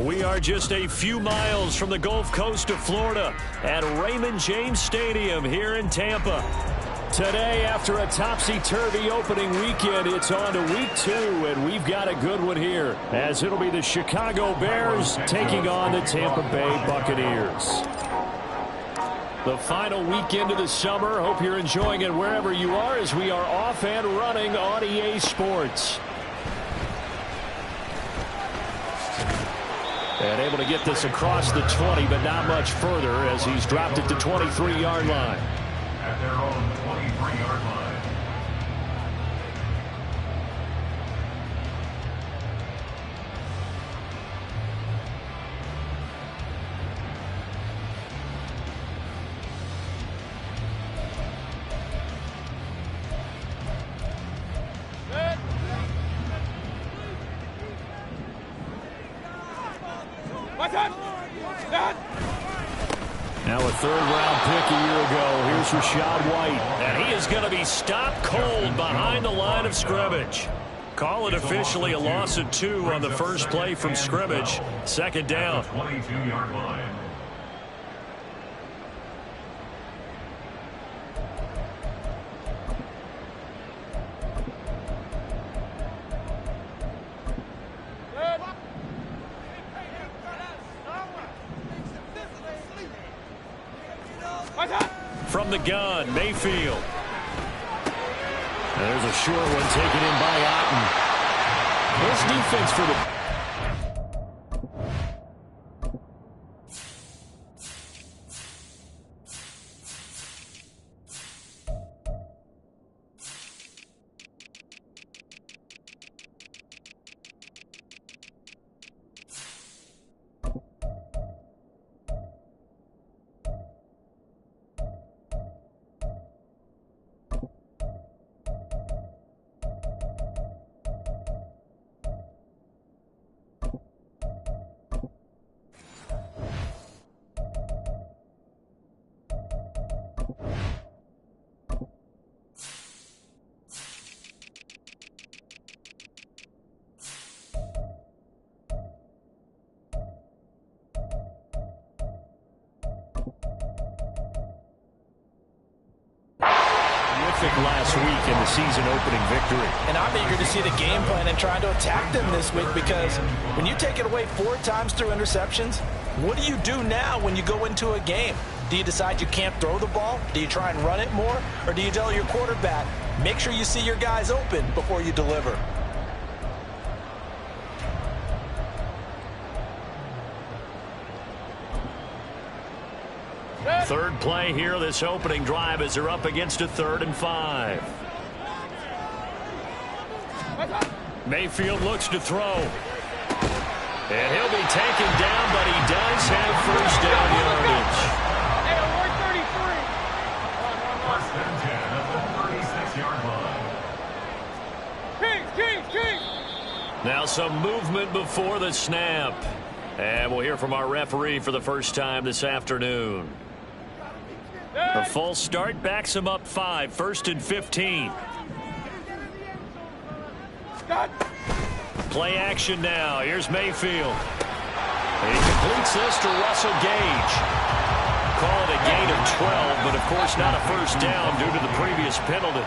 We are just a few miles from the Gulf Coast of Florida at Raymond James Stadium here in Tampa. Today, after a topsy-turvy opening weekend, it's on to week 2, and we've got a good one here, as it'll be the Chicago Bears taking on the Tampa Bay Buccaneers. The final weekend of the summer. Hope you're enjoying it wherever you are, as we are off and running on EA Sports. And able to get this across the 20, but not much further, as he's dropped it to 23-yard line. At their own 23-yard line. Now a third-round pick a year ago. Here's Rashad White. And he is going to be stopped cold behind the line of scrimmage. Call it officially a loss of 2 on the first play from scrimmage. Second down. 22-yard line. From the gun, Mayfield. There's a short one taken in by Otten. This defense for the... last week in the season opening victory. And I'm eager to see the game plan and trying to attack them this week, because when you take it away 4 times through interceptions, what do you do now when you go into a game? Do you decide you can't throw the ball? Do you try and run it more? Or do you tell your quarterback, make sure you see your guys open before you deliver? Third play here, this opening drive, as they're up against a 3rd and 5. Mayfield looks to throw. And he'll be taken down, but he does have first down yardage. First and 10 at the 36-yard line. Now some movement before the snap. And we'll hear from our referee for the first time this afternoon. A false start backs him up 5, 1st and 15. Play action now. Here's Mayfield. And he completes this to Russell Gage. Call it a gain of 12, but of course not a first down due to the previous penalty.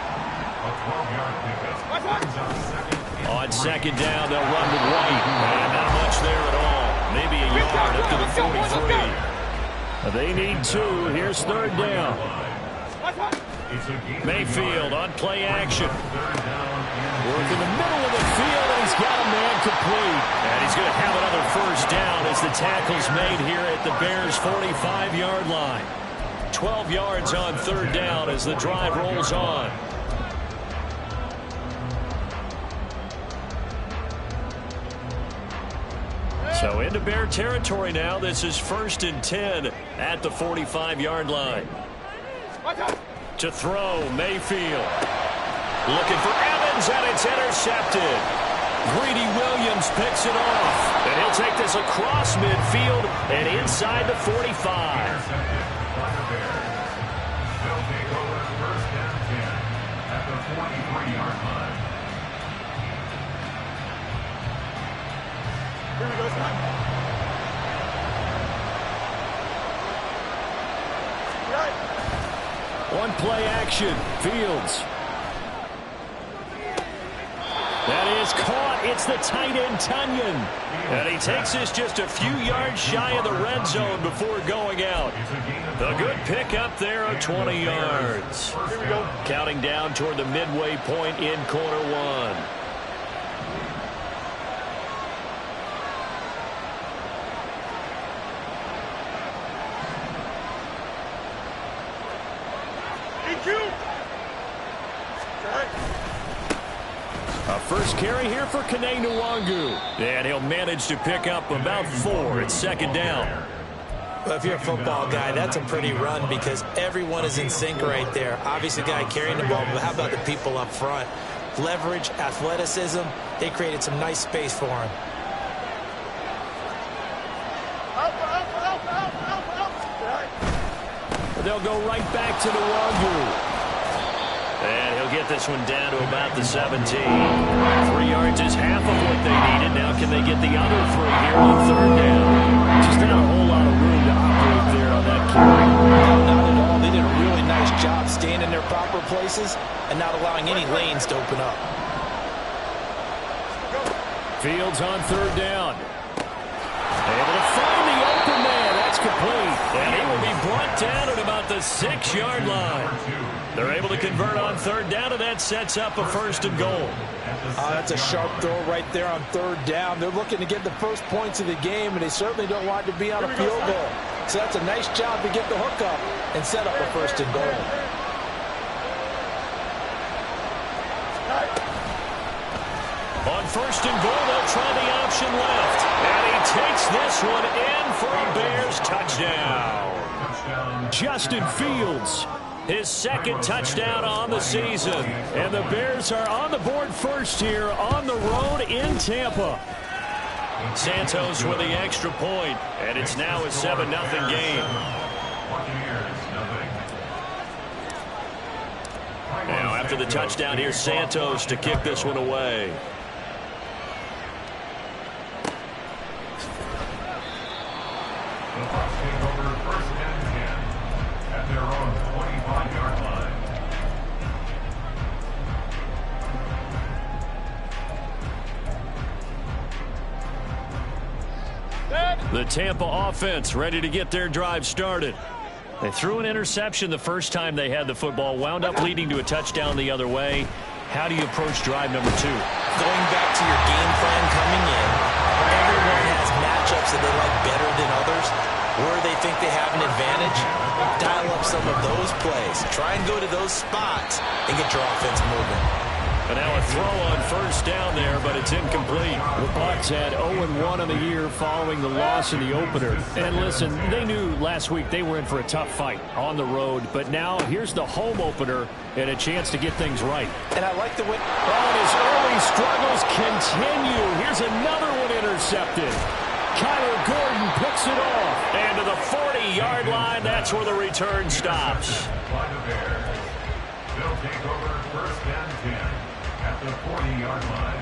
On second down, they'll run with White. And not much there at all. Maybe a yard up to the 43. They need 2. Here's 3rd down. Mayfield on play action. Work in the middle of the field, and he's got a man complete. And he's going to have another first down as the tackle's made here at the Bears' 45-yard line. 12 yards on 3rd down as the drive rolls on. So into Bear territory now. This is 1st and 10 at the 45-yard line. To throw, Mayfield. Looking for Evans, and it's intercepted. Greedy Williams picks it off. And he'll take this across midfield and inside the 45. On play action, Fields. That is caught. It's the tight end, Tunyon. And he takes this just a few yards shy of the red zone before going out. A good pick up there of 20 yards. Counting down toward the midway point in quarter one. A first carry here for Kene Nwangu. And he'll manage to pick up about 4. It's second down. Well, if you're a football guy, that's a pretty run because everyone is in sync right there. Obviously, the guy carrying the ball, but how about the people up front? Leverage, athleticism, they created some nice space for him. They'll go right back to Nwangu. And he'll get this one down to about the 17. 3 yards is half of what they needed. Now can they get the other 3 here on third down? Just not a whole lot of room to operate there on that carry. No, not at all. They did a really nice job staying in their proper places and not allowing any lanes to open up. Fields on third down. Able to find the open man. That's complete. And he will be brought down at about the 6-yard line. They're able to convert on third down, and that sets up a first and goal. That's a sharp throw right there on third down. They're looking to get the first points of the game, and they certainly don't want to be on a field goal. So that's a nice job to get the hook up and set up a first and goal. On first and goal, they'll try the option left. And he takes this one in for a Bears touchdown. Justin Fields, his second touchdown on the season. And the Bears are on the board first here on the road in Tampa. Santos with the extra point, and it's now a 7-0 game. Now after the touchdown, here's Santos to kick this one away. The Tampa offense ready to get their drive started. They threw an interception the first time they had the football, wound up leading to a touchdown the other way. How do you approach drive number 2? Going back to your game plan coming in, everyone has matchups that they like better than others. Where they think they have an advantage, dial up some of those plays. Try and go to those spots and get your offense moving. And now a throw on first down there, but it's incomplete. The Bucs had 0-1 on the year following the loss in the opener. And listen, they knew last week they were in for a tough fight on the road. But now here's the home opener and a chance to get things right. And I like the way... Oh, his early struggles continue. Here's another one intercepted. Kyler Gordon picks it off. And to the 40-yard line, that's where the return stops. They'll take over first and 10 at the 40-yard line.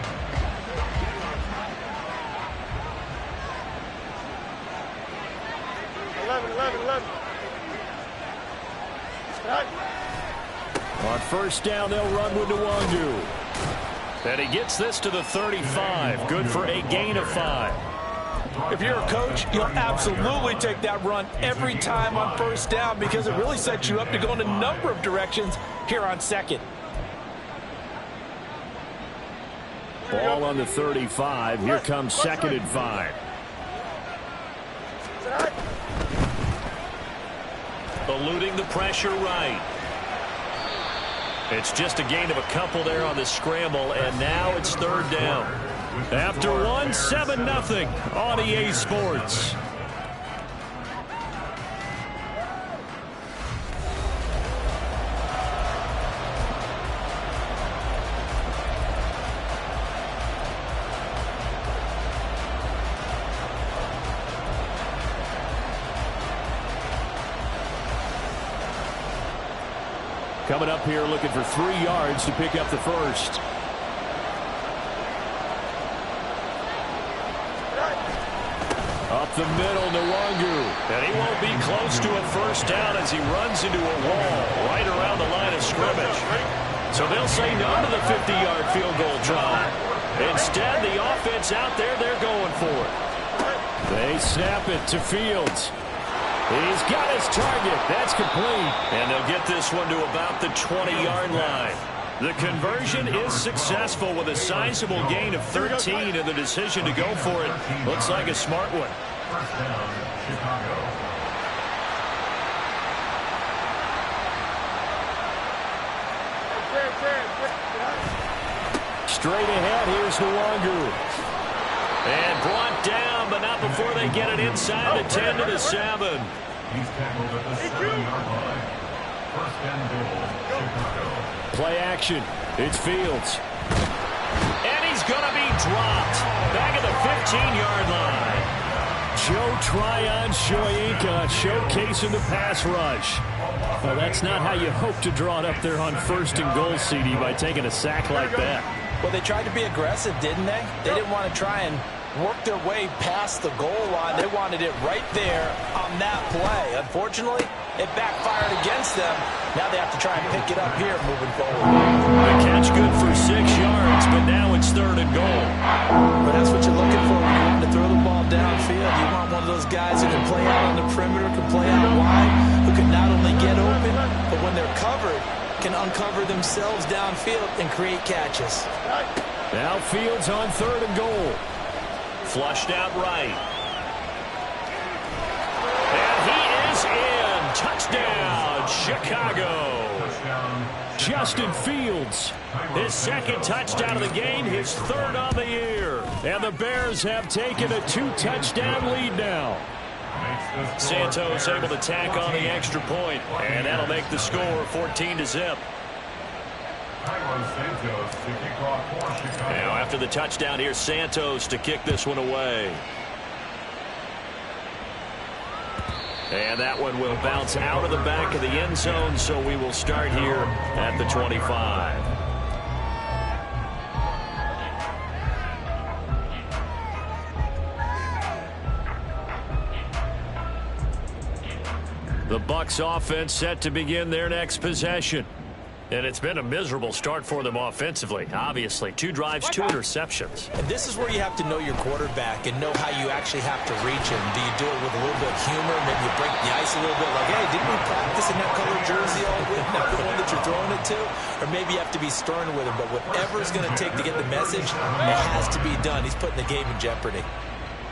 On first down, they'll run with Nwangu. And he gets this to the 35. Good for a gain of 5. If you're a coach, you'll absolutely take that run every time on first down because it really sets you up to go in a number of directions here on second. Ball on the 35. Here comes second and 5. Eluding the pressure right. It's just a gain of a couple there on the scramble, and now it's third down. After one, 7-0 on EA Sports. Coming up here looking for 3 yards to pick up the first. Up the middle, Nwangu. And he won't be close to a first down as he runs into a wall right around the line of scrimmage. So they'll say no to the 50-yard field goal try. Instead, the offense out there, they're going for it. They snap it to Fields. He's got his target. That's complete. And they'll get this one to about the 20-yard line. The conversion is successful with a sizable gain of 13, and the decision to go for it looks like a smart one. First down, Chicago. Straight ahead, here's Nwangu. And brought down, but not before they get it inside the 10 to the 7. He's tackled at the 7-yard line. First and goal, Chicago. Play action. It's Fields. And he's going to be dropped. Back at the 15-yard line. Joe Tryon-Shoyinka showcasing the pass rush. Well, that's not how you hope to draw it up there on first and goal, CD, by taking a sack like that. Well, they tried to be aggressive, didn't they? They didn't want to try and work their way past the goal line. They wanted it right there on that play. Unfortunately, it backfired against them. Now they have to try and pick it up here moving forward. The catch good for 6 yards, but now it's 3rd and goal. But that's what you're looking for when you want to throw the ball downfield. You want one of those guys who can play out on the perimeter, can play out wide, who can not only get open, but when they're covered, can uncover themselves downfield and create catches. Now Fields on 3rd and goal. Flushed out right. And he is in. Touchdown, Chicago. Justin Fields, his 2nd touchdown of the game, his 3rd on the year. And the Bears have taken a 2-touchdown lead now. Santos able to tack on the extra point, and that'll make the score 14-0. Now after the touchdown, here's Santos to kick this one away. And that one will bounce out of the back of the end zone, so we will start here at the 25. The Bucs offense set to begin their next possession. And it's been a miserable start for them offensively. Obviously, 2 drives, 2 interceptions. And this is where you have to know your quarterback and know how you actually have to reach him. Do you do it with a little bit of humor? Maybe you break the ice a little bit like, hey, didn't we practice in that colored jersey all week? Not the one that you're throwing it to? Or maybe you have to be stern with him. But whatever it's going to take to get the message, it has to be done. He's putting the game in jeopardy.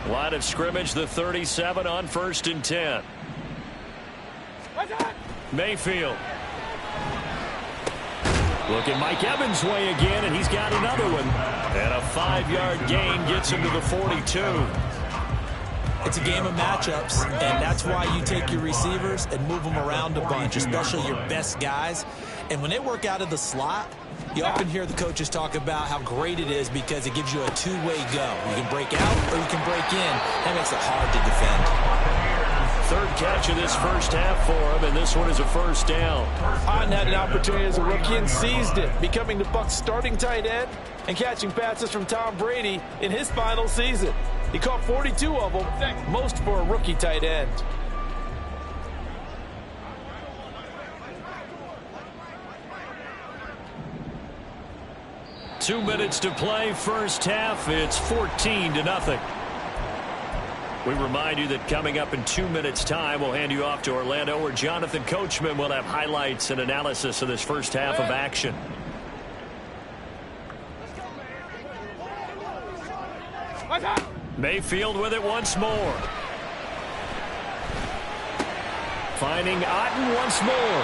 Line of scrimmage, the 37 on 1st and 10. Mayfield. Look at Mike Evans' way again, and he's got another one. And a 5-yard gain gets him to the 42. It's a game of matchups, and that's why you take your receivers and move them around a bunch, especially your best guys. And when they work out of the slot, you often hear the coaches talk about how great it is because it gives you a two-way go. You can break out or you can break in. That makes it hard to defend. 3rd catch of this first half for him, and this one is a first down. Otten had an opportunity as a rookie and seized it, becoming the Bucs' starting tight end and catching passes from Tom Brady in his final season. He caught 42 of them, most for a rookie tight end. Two minutes to play, first half. It's 14-0. We remind you that coming up in 2 minutes' time, we'll hand you off to Orlando, where Jonathan Coachman will have highlights and analysis of this first half of action. Mayfield with it once more. Finding Otten once more.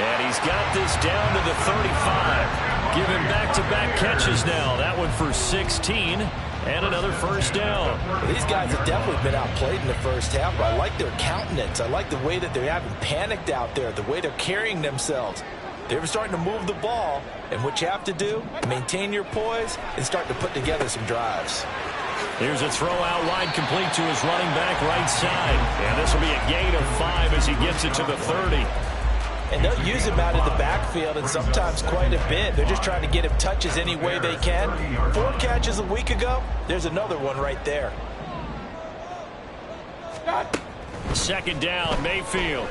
And he's got this down to the 35. Giving back-to-back catches now. That one for 16. And another first down. These guys have definitely been outplayed in the first half, but I like their countenance. I like the way that they haven't panicked out there, the way they're carrying themselves. They're starting to move the ball, and what you have to do, maintain your poise and start to put together some drives. Here's a throw out wide, complete to his running back right side. And this will be a gain of 5 as he gets it to the 30. And they'll use him out of the backfield, and sometimes quite a bit. They're just trying to get him touches any way they can. 4 catches a week ago. There's another one right there. Second down, Mayfield.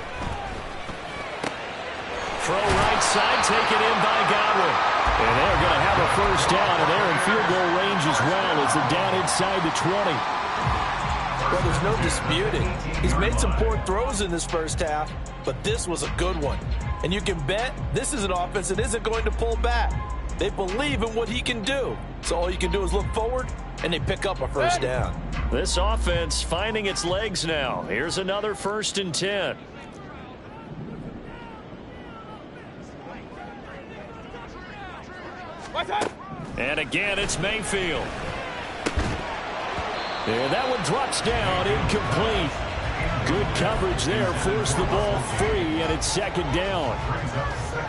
Throw right side, taken in by Godwin. And they're going to have a first down, and they're in field goal range as well as they're down inside the 20. Well, there's no disputing. He's made some poor throws in this first half, but this was a good one. And you can bet this is an offense that isn't going to pull back. They believe in what he can do. So all you can do is look forward, and they pick up a first down. This offense finding its legs now. Here's another 1st and 10. And again, it's Mayfield. And that one drops down, incomplete. Good coverage there, forced the ball free, and it's second down.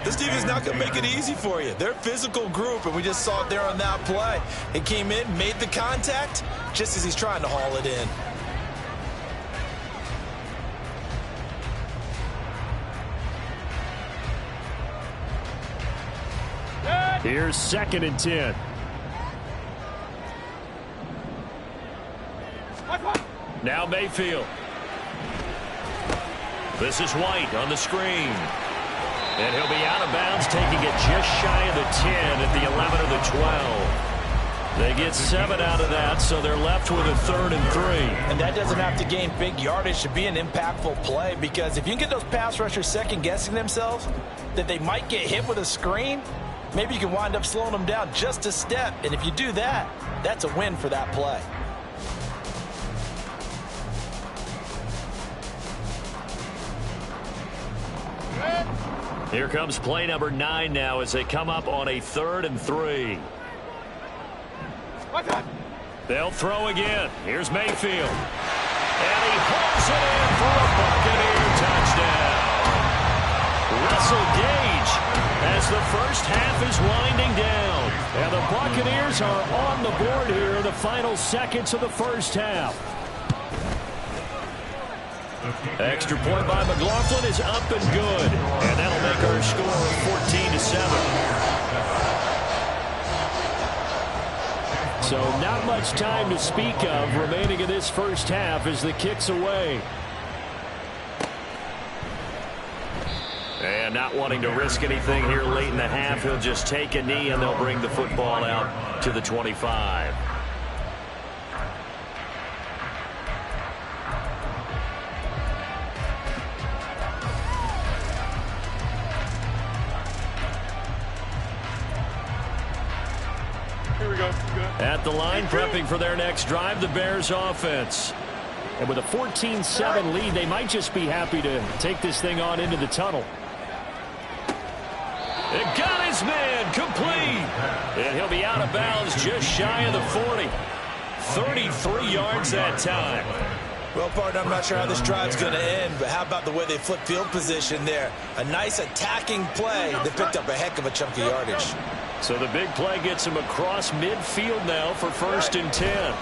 This defense is not going to make it easy for you. They're a physical group, and we just saw it there on that play. He came in, made the contact, just as he's trying to haul it in. Here's 2nd and 10. Now Mayfield. This is White on the screen. And he'll be out of bounds, taking it just shy of the 10 at the 11 or the 12. They get 7 out of that, so they're left with a 3rd and 3. And that doesn't have to gain big yardage to be an impactful play, because if you can get those pass rushers second-guessing themselves that they might get hit with a screen, maybe you can wind up slowing them down just a step. And if you do that, that's a win for that play. Here comes play number 9 now as they come up on a 3rd and 3. They'll throw again. Here's Mayfield. And he hauls it in for a Buccaneer touchdown. Russell Gage as the first half is winding down. And the Buccaneers are on the board here in the final seconds of the first half. Extra point by McLaughlin is up and good. And that'll make our score 14-7. So not much time to speak of remaining in this first half as the kick's away. And not wanting to risk anything here late in the half, he'll just take a knee and they'll bring the football out to the 25. At the line, prepping for their next drive, the Bears offense. And with a 14-7 lead, they might just be happy to take this thing on into the tunnel. It got his man complete. And he'll be out of bounds just shy of the 40. 33 yards that time. Well, partner, I'm not sure how this drive's going to end, but how about the way they flip field position there? A nice attacking play that picked up a heck of a chunk of yardage. So the big play gets him across midfield now for 1st and 10.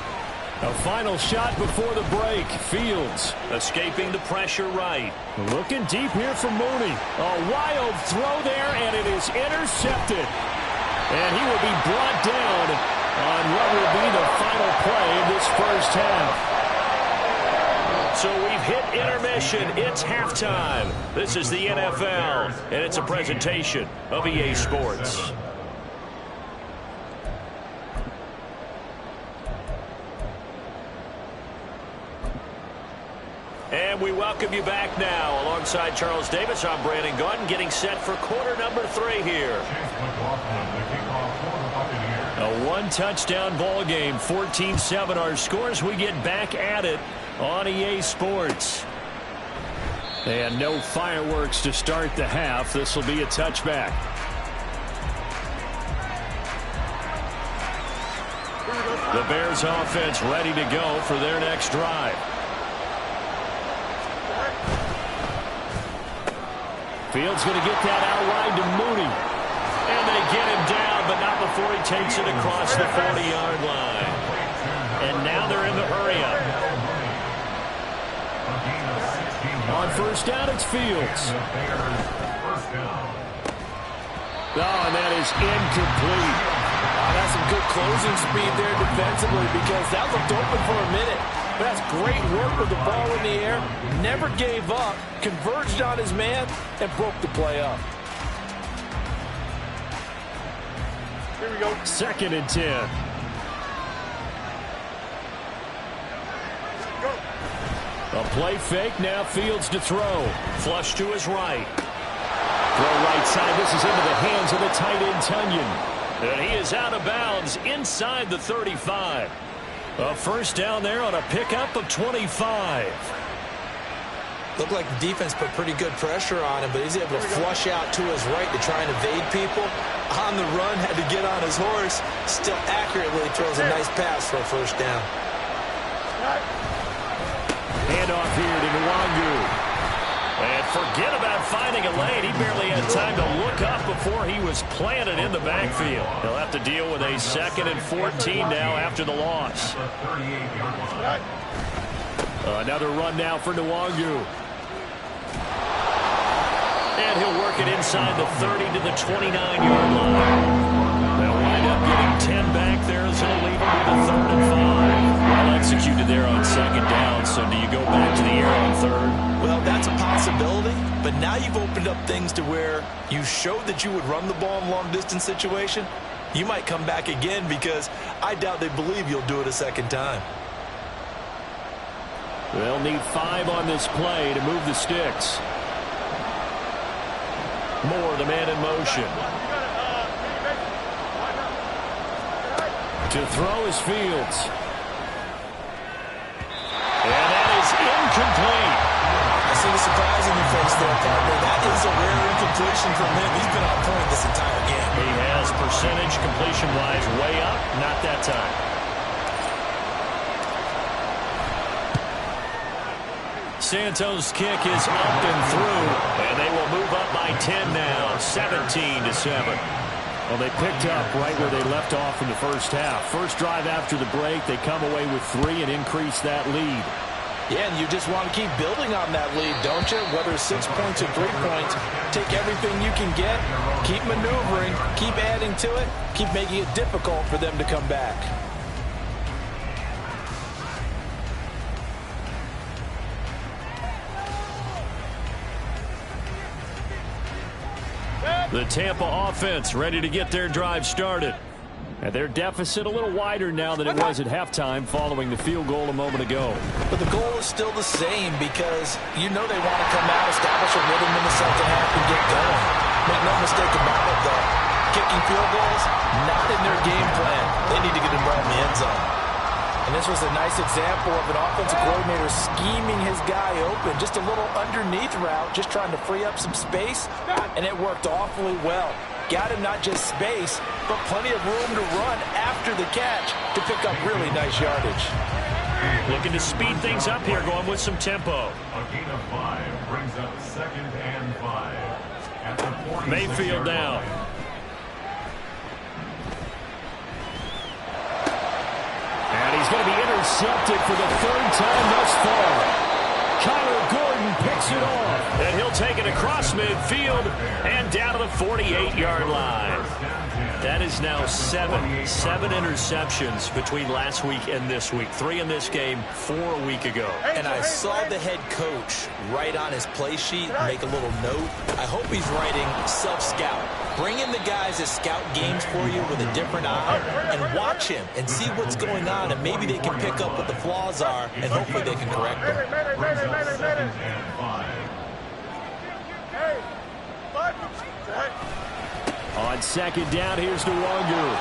A final shot before the break. Fields escaping the pressure right. Looking deep here for Mooney. A wild throw there, and it is intercepted. And he will be brought down on what will be the final play of this first half. So we've hit intermission. It's halftime. This is the NFL, and it's a presentation of EA Sports. And we welcome you back now. Alongside Charles Davis, I'm Brandon Gaudin, getting set for quarter number 3 here. A one-touchdown ball game, 14-7 our scores. We get back at it on EA Sports. And no fireworks to start the half. This will be a touchback. The Bears offense ready to go for their next drive. Fields going to get that out wide to Mooney. And they get him down, but not before he takes it across the 40-yard line. And now they're in the hurry-up. On first down, it's Fields. Oh, and that is incomplete. That's some good closing speed there defensively, because that looked open for a minute. That's great work with the ball in the air. Never gave up, converged on his man, and broke the play up. Here we go. 2nd and 10. A play fake, now Fields to throw. Flush to his right. Throw right side, this is into the hands of the tight end Tunyon. And he is out of bounds inside the 35. A first down there on a pickup of 25. Looked like the defense put pretty good pressure on him, but he's able to flush out to his right to try and evade people. On the run, had to get on his horse. Still accurately throws a nice pass for a first down. Handoff here to Nwangu. And forget about finding a lane. He barely had time to look up before he was planted in the backfield. He'll have to deal with a 2nd and 14 now after the loss. Another run now for Nwangu. And he'll work it inside the 30 to the 29-yard line. They'll wind up getting 10 back there, so they'll leave him with a 3rd and 5. Well executed there on 2nd down, so do you go back to the air on 3rd? Well, that's a possibility, but now you've opened up things to where you showed that you would run the ball in long-distance situation. You might come back again because I doubt they believe you'll do it a 2nd time. They'll need 5 on this play to move the sticks. Moore, the man in motion. To throw is Fields. And that is incomplete. I see the surprise in your face there, partner. That is a rare incompletion from him. He's been on point this entire game. He has percentage completion-wise way up. Not that time. Santos' kick is up and through, and they will move up by 10 now, 17-7. Well, they picked up right where they left off in the first half. First drive after the break, they come away with 3 and increase that lead. Yeah, and you just want to keep building on that lead, don't you? Whether it's 6 points or 3 points, take everything you can get, keep maneuvering, keep adding to it, keep making it difficult for them to come back. The Tampa offense ready to get their drive started. And their deficit a little wider now than it was at halftime following the field goal a moment ago. But the goal is still the same because you know they want to come out, establish a rhythm in the second half, and get going. Make no mistake about it, though. Kicking field goals, not in their game plan. They need to get involved in the end zone. And this was a nice example of an offensive coordinator scheming his guy open. Just a little underneath route, just trying to free up some space, and it worked awfully well. Got him not just space, but plenty of room to run after the catch to pick up really nice yardage. Looking to speed things up here, going with some tempo. A gain of 5 brings up 2nd and 5. At the 40 Mayfield down. And he's going to be intercepted for the 3rd time thus far. Kyler Gordon picks it off, and he'll take it across midfield and down to the 48-yard line. That is now 7 interceptions between last week and this week. 3 in this game, 4 a week ago. And I saw the head coach write on his play sheet, make a little note. I hope he's writing self-scout. Bring in the guys that scout games for you with a different eye and watch him and see what's going on, and maybe they can pick up what the flaws are, and hopefully they can correct them. On 2nd down, here's Nwangu.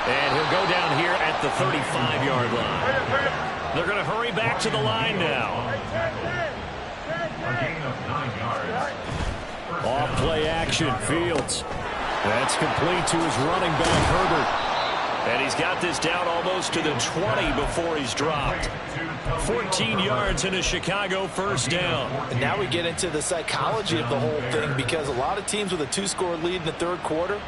And he'll go down here at the 35-yard line. They're going to hurry back to the line now. A gain of 9 yards. Off play action, Fields. That's complete to his running back, Herbert. And he's got this down almost to the 20 before he's dropped. 14 yards and a Chicago first down. And now we get into the psychology of the whole thing, because a lot of teams with a 2-score lead in the 3rd quarter,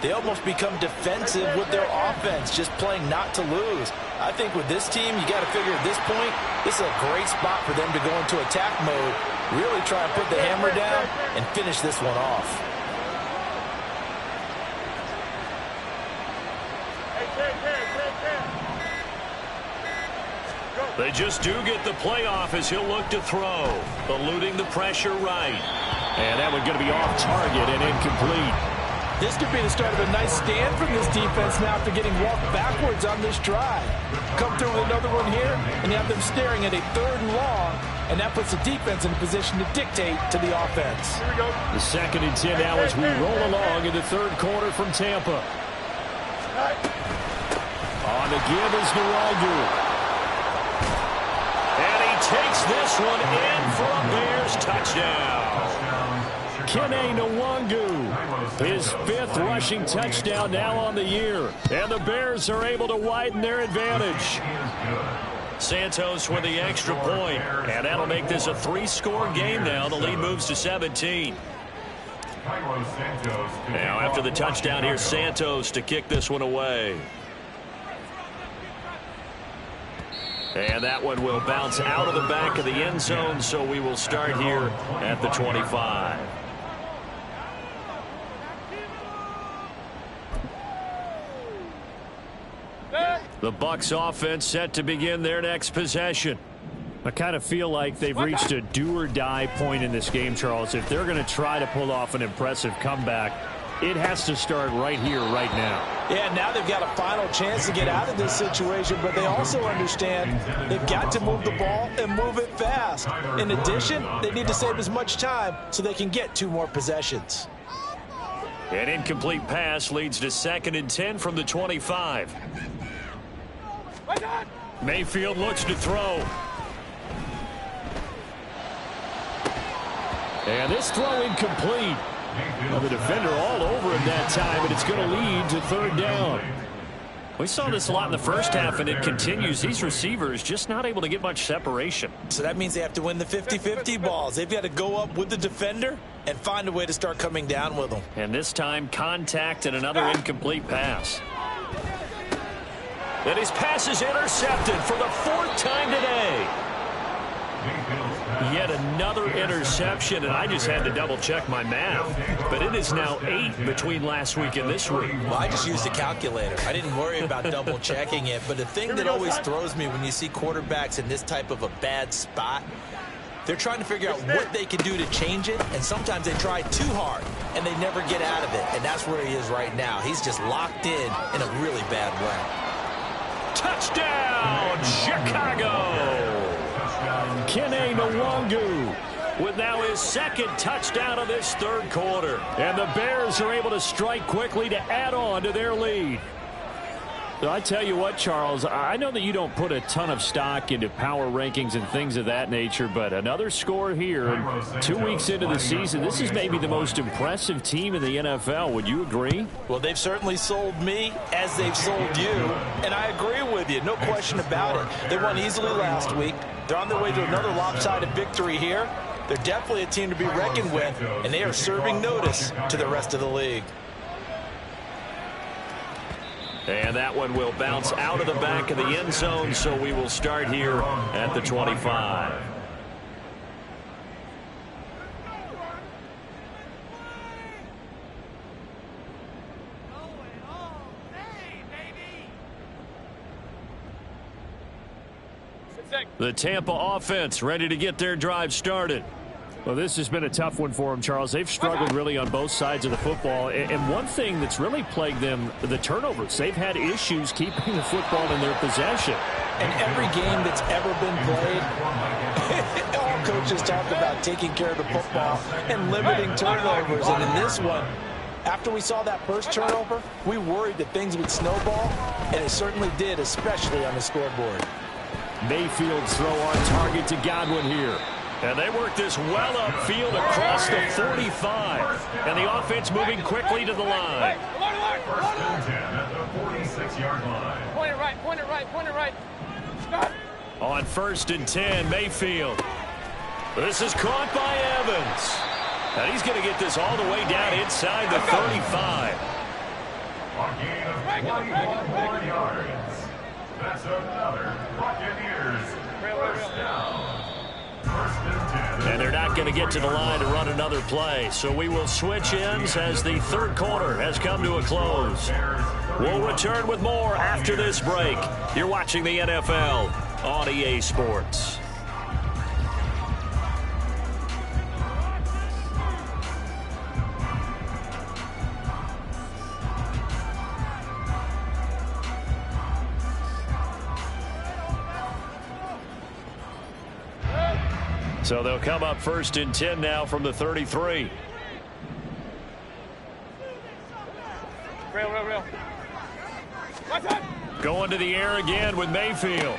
they almost become defensive with their offense, just playing not to lose. I think with this team, you got to figure at this point, this is a great spot for them to go into attack mode, really try and put the hammer down and finish this one off. They just do get the playoff as he'll look to throw. Eluding the pressure right. And that one's going to be off target and incomplete. This could be the start of a nice stand from this defense now after getting walked backwards on this drive. Come through with another one here, and you have them staring at a 3rd and long, and that puts the defense in a position to dictate to the offense. Here we go. The 2nd and 10 now as we roll along in the 3rd quarter from Tampa. On the give is Nwangwu. And he takes this one in for a Bears touchdown. Kene Nwangwu, his 5th rushing touchdown now on the year. And the Bears are able to widen their advantage. Santos with the extra point. And that'll make this a 3-score game now. The lead moves to 17. Now after the touchdown, here's Santos to kick this one away. And that one will bounce out of the back of the end zone, so we will start here at the 25. The Bucs offense set to begin their next possession. I kind of feel like they've reached a do-or-die point in this game, Charles. If they're going to try to pull off an impressive comeback, it has to start right here, right now. Yeah, now they've got a final chance to get out of this situation, but they also understand they've got to move the ball and move it fast. In addition, they need to save as much time so they can get 2 more possessions. An incomplete pass leads to 2nd and 10 from the 25. Mayfield looks to throw. And this throw incomplete. Well, the defender all over him that time, and it's going to lead to 3rd down. We saw this a lot in the first half, and it continues. These receivers just not able to get much separation. So that means they have to win the 50-50 balls. They've got to go up with the defender and find a way to start coming down with them. And this time, contact and another incomplete pass. And his pass is intercepted for the 4th time today. Yet another interception, and I just had to double-check my math. But it is now 8 between last week and this week. Well, I just used a calculator. I didn't worry about double-checking it. But the thing that always throws me when you see quarterbacks in this type of a bad spot, they're trying to figure out what they can do to change it, and sometimes they try too hard, and they never get out of it. And that's where he is right now. He's just locked in a really bad way. Touchdown, Chicago! Kene Nwangwu with now his 2nd touchdown of this 3rd quarter. And the Bears are able to strike quickly to add on to their lead. I tell you what, Charles, I know that you don't put a ton of stock into power rankings and things of that nature, but another score here, and 2 weeks into the season, this is maybe the most impressive team in the NFL. Would you agree? Well, they've certainly sold me as they've sold you, and I agree with you, no question about it. They won easily last week. They're on their way to another lopsided victory here. They're definitely a team to be reckoned with, and they are serving notice to the rest of the league. And that one will bounce out of the back of the end zone, so we will start here at the 25. The Tampa offense ready to get their drive started. Well, this has been a tough one for them, Charles. They've struggled really on both sides of the football. And one thing that's really plagued them, the turnovers. They've had issues keeping the football in their possession. And every game that's ever been played, all coaches talk about taking care of the football and limiting turnovers. And in this one, after we saw that first turnover, we worried that things would snowball, and it certainly did, especially on the scoreboard. Mayfield's throw on target to Godwin here. And they work this well upfield across the 45. And the offense moving quickly to the line. First and 10 at the 46-yard line. Point it right, point it right, point it right. Stop. On 1st and 10, Mayfield. This is caught by Evans. And he's going to get this all the way down inside the 35. A gain of 24 yards. That's another Buccaneers first down. And they're not going to get to the line to run another play. So we will switch ends as the 3rd quarter has come to a close. We'll return with more after this break. You're watching the NFL on EA Sports. So they'll come up 1st and 10 now from the 33. Real. Going to the air again with Mayfield.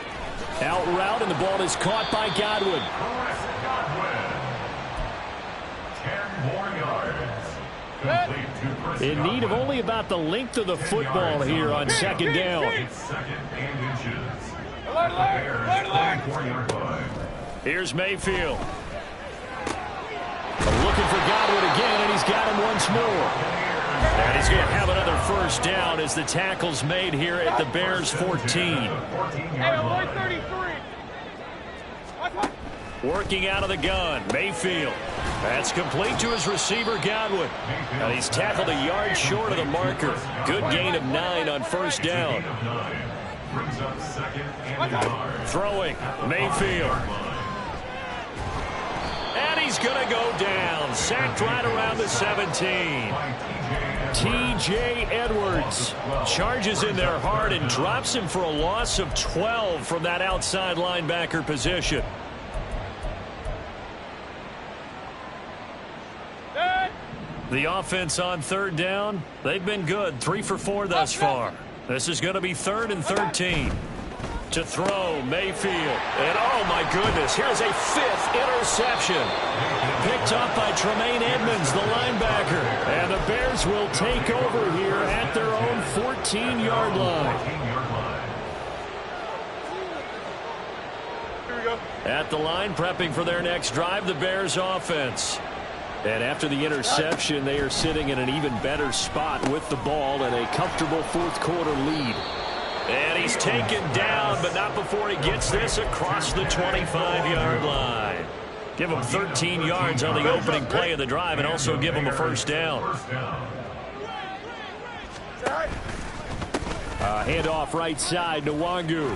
Out route, and the ball is caught by Godwin. 10 more yards. Complete to In need of only about the length of the football here on 2nd down. Second and inches. Alert. 4-yard line. Here's Mayfield. Looking for Godwin again, and he's got him once more. And he's going to have another 1st down as the tackle's made here at the Bears 14. Hey, avoid 33. Working out of the gun, Mayfield. That's complete to his receiver, Godwin. And he's tackled a yard short of the marker. Good gain of 9 on 1st down. Brings up 2nd and yard. Throwing, Mayfield. And he's going to go down. Sacked right around the 17. T.J. Edwards charges in there hard and drops him for a loss of 12 from that outside linebacker position. The offense on 3rd down, they've been good. 3 for 4 thus far. This is going to be 3rd and 13. To throw, Mayfield. And oh my goodness, here's a 5th interception. Picked up by Tremaine Edmonds, the linebacker. And the Bears will take over here at their own 14-yard line. Here we go. At the line, prepping for their next drive, the Bears offense. And after the interception, they are sitting in an even better spot with the ball and a comfortable 4th quarter lead. And he's taken down, but not before he gets this across the 25-yard line. Give him 13 yards on the opening play of the drive and also give him a 1st down. Handoff right side to Nwangu.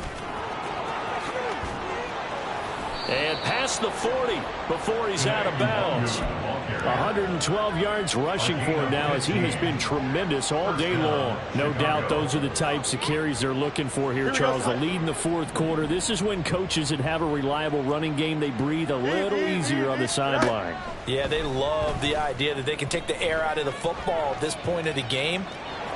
And past the 40 before he's out of bounds. 112 yards rushing for him now as he has been tremendous all day long. No doubt those are the types of carries they're looking for here, Charles. The lead in the 4th quarter. This is when coaches that have a reliable running game, they breathe a little easier on the sideline. Yeah, they love the idea that they can take the air out of the football at this point of the game.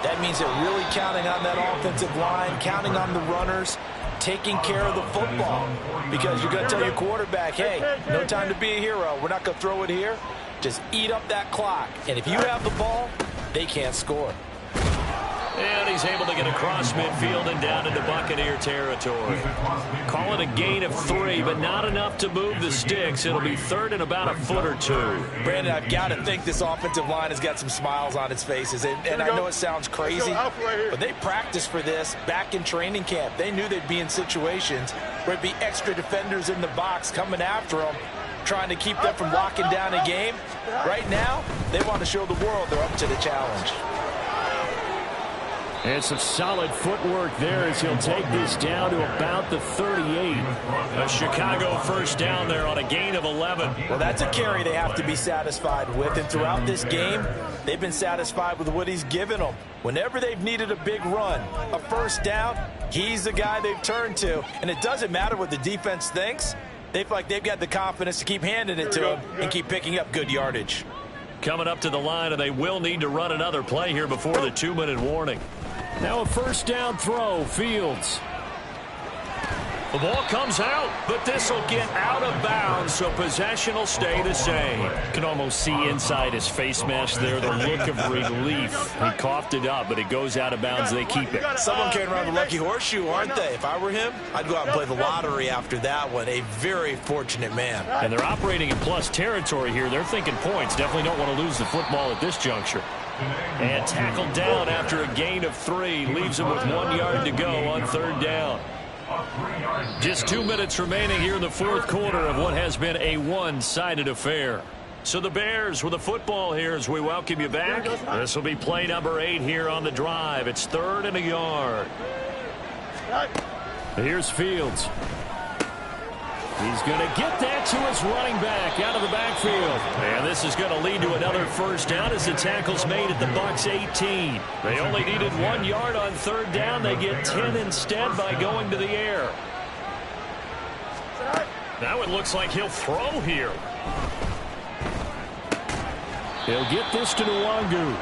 That means they're really counting on that offensive line, counting on the runners, taking care of the football. Because you're going to tell your quarterback, hey, no time to be a hero. We're not going to throw it here. Just eat up that clock. And if you have the ball, they can't score. And he's able to get across midfield and down into Buccaneer territory. Call it a gain of 3, but not enough to move the sticks. It'll be 3rd and about a foot or 2. Brandon, I've got to think this offensive line has got some smiles on its faces. And I know it sounds crazy, but they practiced for this back in training camp. They knew they'd be in situations where it'd be extra defenders in the box coming after them, trying to keep them from locking down a game. Right now, they want to show the world they're up to the challenge. And some solid footwork there as he'll take this down to about the 38. A Chicago 1st down there on a gain of 11. Well, that's a carry they have to be satisfied with. And throughout this game, they've been satisfied with what he's given them. Whenever they've needed a big run, a 1st down, he's the guy they've turned to. And it doesn't matter what the defense thinks. They feel like they've got the confidence to keep handing it to him and keep picking up good yardage. Coming up to the line, and they will need to run another play here before the 2-minute warning. Now a 1st down throw, Fields. The ball comes out, but this will get out of bounds, so possession will stay the same. You can almost see inside his face mask there the look of relief. He coughed it up, but it goes out of bounds. They keep it. Someone carrying around the lucky horseshoe, aren't they? If I were him, I'd go out and play the lottery after that one. A very fortunate man. And they're operating in plus territory here. They're thinking points. Definitely don't want to lose the football at this juncture. And tackled down after a gain of 3. Leaves him with 1 yard to go on 3rd down. Just 2 minutes remaining here in the 4th quarter of what has been a one-sided affair. So the Bears with the football here as we welcome you back. This will be play number 8 here on the drive. It's 3rd and a yard. Here's Fields. He's going to get that to his running back out of the backfield. And this is going to lead to another first down as the tackle's made at the Bucs 18. They only needed 1 yard on third down. They get 10 instead by going to the air. Now it looks like he'll throw here. He'll get this to Nwangu.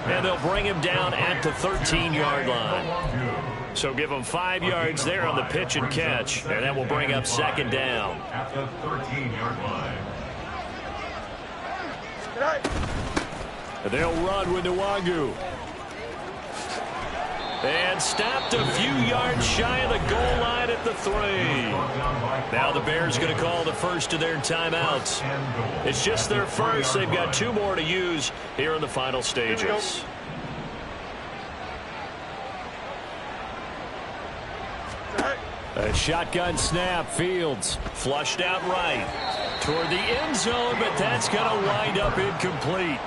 And they'll bring him down at the 13-yard line. So give him 5 yards there on the pitch and catch. And that will bring up second down. At the 13-yard line. And they'll run with Nwangu. And stopped a few yards shy of the goal line at the 3. Now the Bears going to call the first of their timeouts. It's just their first. They've got 2 more to use here in the final stages. A shotgun snap. Fields flushed out right toward the end zone, but that's going to wind up incomplete.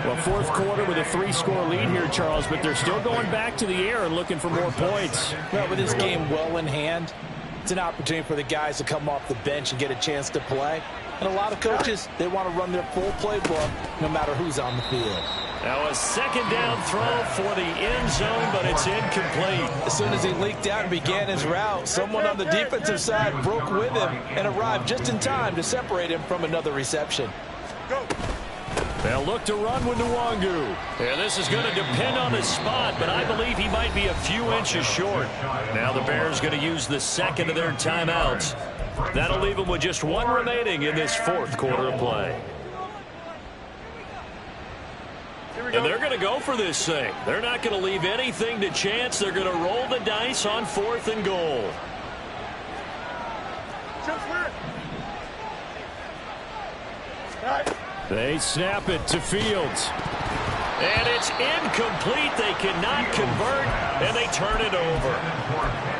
Well, fourth quarter with a 3-score lead here, Charles, but they're still going back to the air and looking for more points. Well, with this game well in hand, it's an opportunity for the guys to come off the bench and get a chance to play. And a lot of coaches, they want to run their full playbook no matter who's on the field. Now a second down throw for the end zone, but it's incomplete. As soon as he leaked out and began his route, someone on the defensive side broke with him and arrived just in time to separate him from another reception. Go. They'll look to run with Nwangu. And this is going to depend on his spot, but I believe he might be a few inches short. Now the Bears going to use the second of their timeouts. That'll leave them with just 1 remaining in this fourth quarter of play. And they're going to go for this thing. They're not going to leave anything to chance. They're going to roll the dice on 4th and goal. They snap it to Fields. And it's incomplete. They cannot convert, and they turn it over.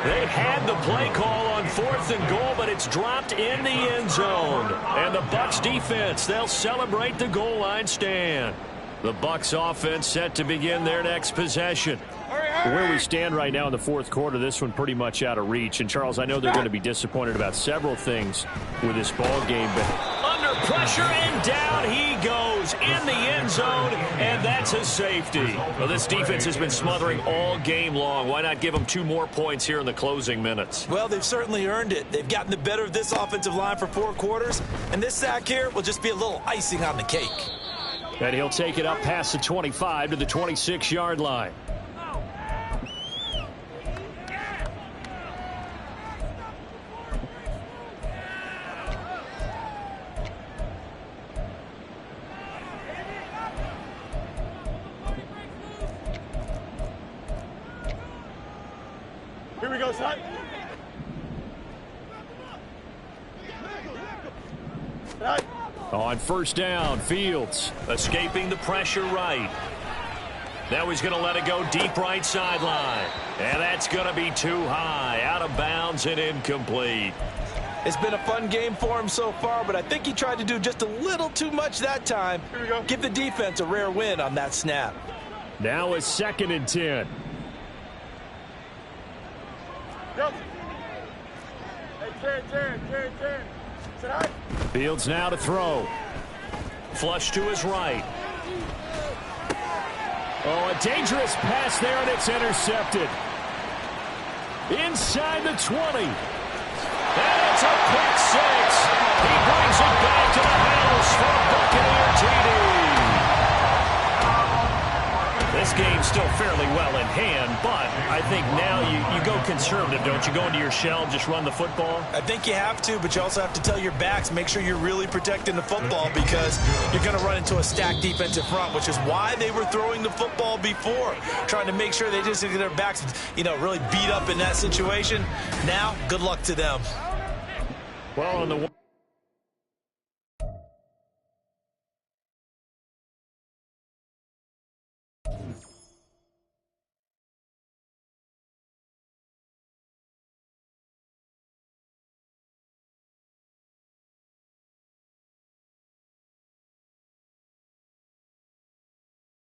They had the play call on 4th and goal, but it's dropped in the end zone. And the Bucs defense, they'll celebrate the goal line stand. The Bucs offense set to begin their next possession. Where we stand right now in the fourth quarter, this one pretty much out of reach. And, Charles, I know they're going to be disappointed about several things with this ball game, but under pressure, and down he goes in the end zone, and that's a safety. Well, this defense has been smothering all game long. Why not give them 2 more points here in the closing minutes? Well, they've certainly earned it. They've gotten the better of this offensive line for 4 quarters, and this sack here will just be a little icing on the cake. And he'll take it up past the 25 to the 26-yard line. Here we go, son. On first down, Fields escaping the pressure right. Now he's going to let it go deep right sideline. And that's going to be too high, out of bounds and incomplete. It's been a fun game for him so far, but I think he tried to do just a little too much that time. Here we go. Give the defense a rare win on that snap. Now it's 2nd and 10. Go. Hey, Jared. Sit high. Fields now to throw. Flush to his right. Oh, a dangerous pass there, and it's intercepted. Inside the 20. And it's a pick 6. He brings it back to the house for Buccaneer TD. This game's still fairly well in hand, but I think now you go conservative, don't you? Go into your shell, just run the football? I think you have to, but you also have to tell your backs, make sure you're really protecting the football because you're going to run into a stacked defensive front, which is why they were throwing the football before, trying to make sure they just get their backs, really beat up in that situation. Now, good luck to them. Well, on the